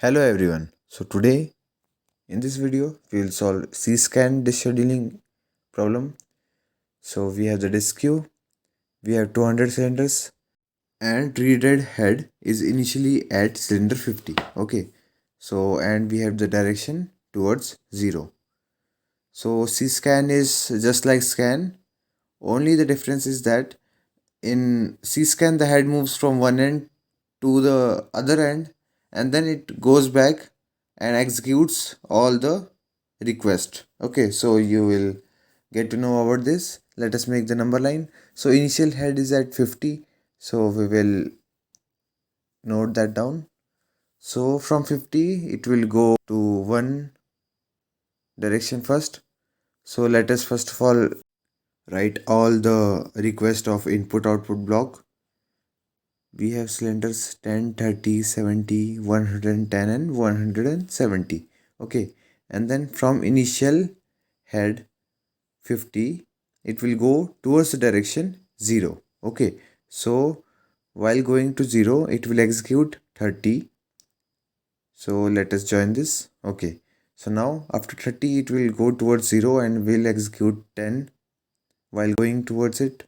Hello everyone. So today in this video we will solve C-scan descheduling problem. So we have the disk queue, we have 200 cylinders and read-write head is initially at cylinder 50. Okay. So and we have the direction towards 0. So C-scan is just like scan, only the difference is that in C-scan the head moves from one end to the other end and then it goes back and executes all the request. Okay, so you will get to know about this. Let us make the number line. So initial head is at 50, so we will note that down. So from 50 it will go to one direction first. So let us first of all write all the request of input output block. We have cylinders 10, 30, 70, 110 and 170. Okay, and then from initial head 50 it will go towards the direction 0. Okay, so while going to 0 it will execute 30. So let us join this. Okay, so now after 30 it will go towards 0 and will execute 10 while going towards it.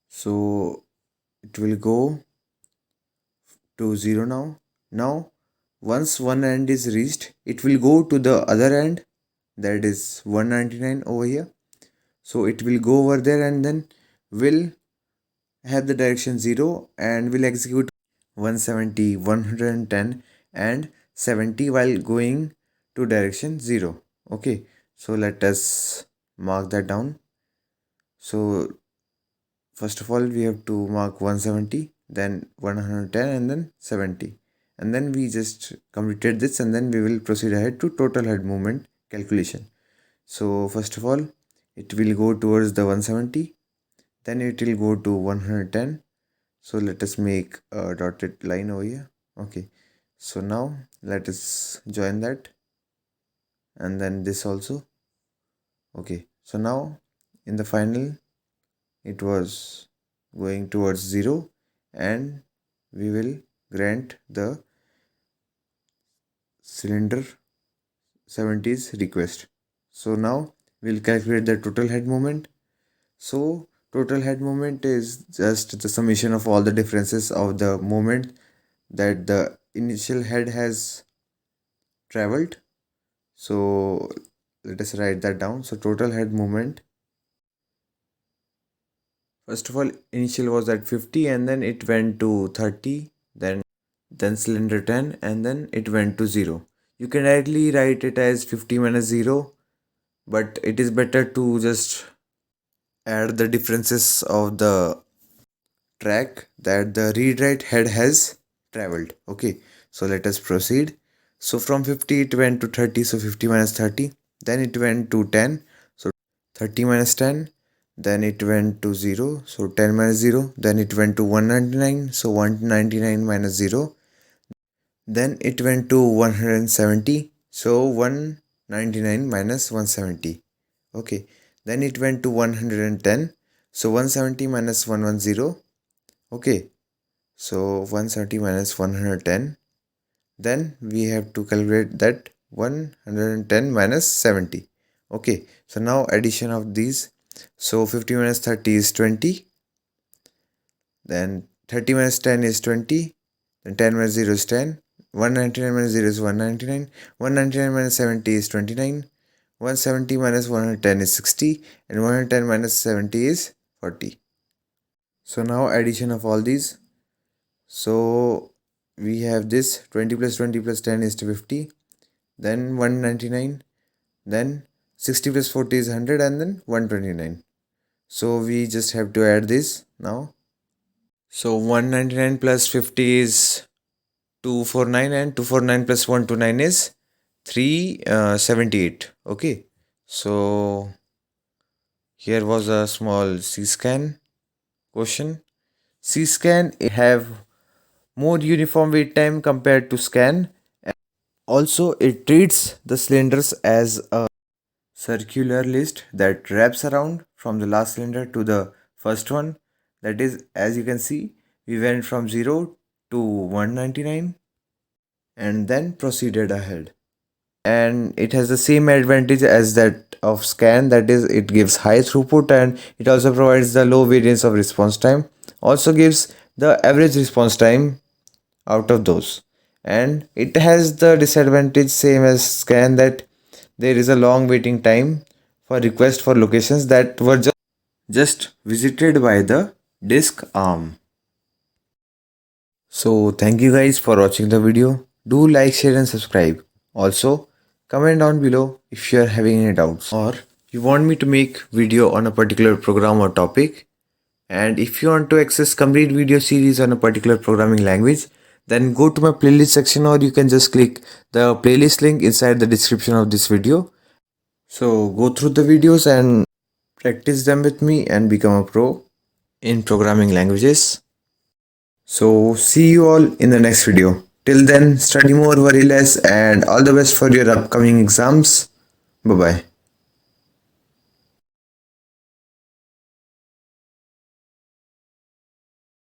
So it will go to 0 now. Now once one end is reached, it will go to the other end, that is 199 over here. So it will go over there and then will have the direction 0 and will execute 170, 110 and 70 while going to direction 0. Okay, so let us mark that down. So first of all we have to mark 170, then 110 and then 70, and then we just completed this and then we will proceed ahead to total head movement calculation. So first of all it will go towards the 170, then it will go to 110. So let us make a dotted line over here. Okay, so now let us join that and then this also. Okay, so now in the final it was going towards 0 and we will grant the cylinder 70's request. So now we'll calculate the total head moment. So total head moment is just the summation of all the differences of the moment that the initial head has traveled. So let us write that down. So total head moment, first of all initial was at 50 and then it went to 30, then cylinder 10 and then it went to 0. You can directly write it as 50 minus 0, but it is better to just add the differences of the track that the read write head has traveled. Okay, so let us proceed. So from 50 it went to 30, so 50 minus 30, then it went to 10, so 30 minus 10, then it went to 0, so 10 minus 0, then it went to 199, so 199 minus 0, then it went to 170, so 199 minus 170. Okay, then it went to 110, so 170 minus 110. Okay, so 170 minus 110, then we have to calculate that 110 minus 70. Okay, so now addition of these, so 50 minus 30 is 20, then 30 minus 10 is 20, then 10 minus 0 is 10, 199 minus 0 is 199, 199 minus 70 is 29, 170 minus 110 is 60, and 110 minus 70 is 40. So now addition of all these, so we have this 20 plus 20 plus 10 is to 50, then 199, then 60 plus 40 is 100, and then 129. So we just have to add this now. So 199 plus 50 is 249 and 249 plus 129 is 378. Okay, so here was a small C-scan question. C-scan have more uniform wait time compared to scan. Also, it treats the cylinders as a circular list that wraps around from the last cylinder to the first one. That is, as you can see, we went from 0 to 199 and then proceeded ahead. And it has the same advantage as that of scan, that is it gives high throughput and it also provides the low variance of response time, also gives the average response time out of those. And it has the disadvantage same as scan, that there is a long waiting time for request for locations that were just visited by the disk arm. So thank you guys for watching the video. Do like, share and subscribe. Also comment down below if you are having any doubts or you want me to make video on a particular program or topic. And if you want to access complete video series on a particular programming language, then go to my playlist section or you can just click the playlist link inside the description of this video. So go through the videos and practice them with me and become a pro in programming languages. So see you all in the next video. Till then, study more, worry less, and all the best for your upcoming exams. Bye bye.